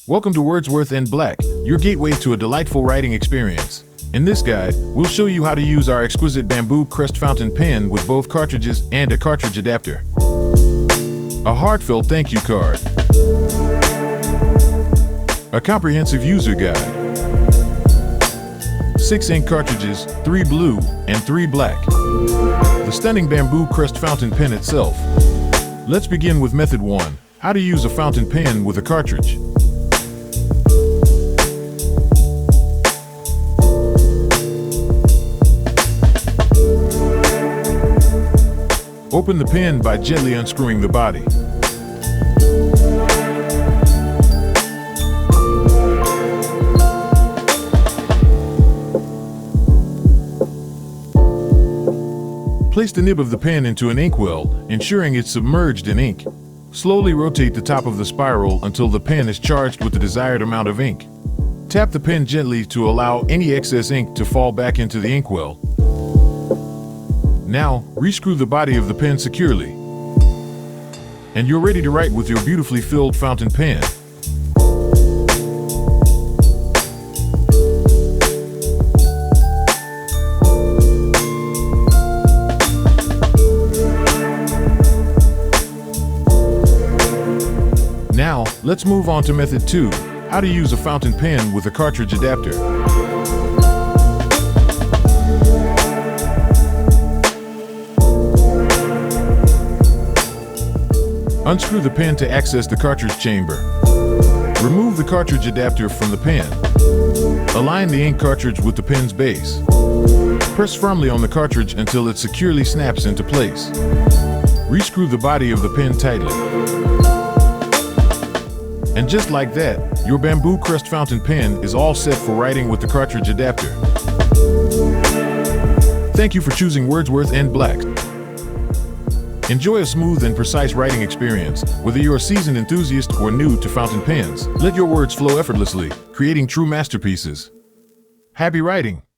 Welcome to Wordsworth and Black, your gateway to a delightful writing experience. In this guide, we'll show you how to use our exquisite bamboo crest fountain pen with both cartridges and a cartridge adapter. A heartfelt thank you card. A comprehensive user guide. 6 ink cartridges, 3 blue and 3 black. The stunning bamboo crest fountain pen itself. Let's begin with method 1, how to use a fountain pen with a cartridge. Open the pen by gently unscrewing the body. Place the nib of the pen into an inkwell, ensuring it's submerged in ink. Slowly rotate the top of the spiral until the pen is charged with the desired amount of ink. Tap the pen gently to allow any excess ink to fall back into the inkwell. Now, rescrew the body of the pen securely. And you're ready to write with your beautifully filled fountain pen. Now, let's move on to method 2, how to use a fountain pen with a cartridge adapter. Unscrew the pen to access the cartridge chamber. Remove the cartridge adapter from the pen. Align the ink cartridge with the pen's base. Press firmly on the cartridge until it securely snaps into place. Rescrew the body of the pen tightly. And just like that, your bamboo crest fountain pen is all set for writing with the cartridge adapter. Thank you for choosing Wordsworth and Black. Enjoy a smooth and precise writing experience, whether you're a seasoned enthusiast or new to fountain pens. Let your words flow effortlessly, creating true masterpieces. Happy writing!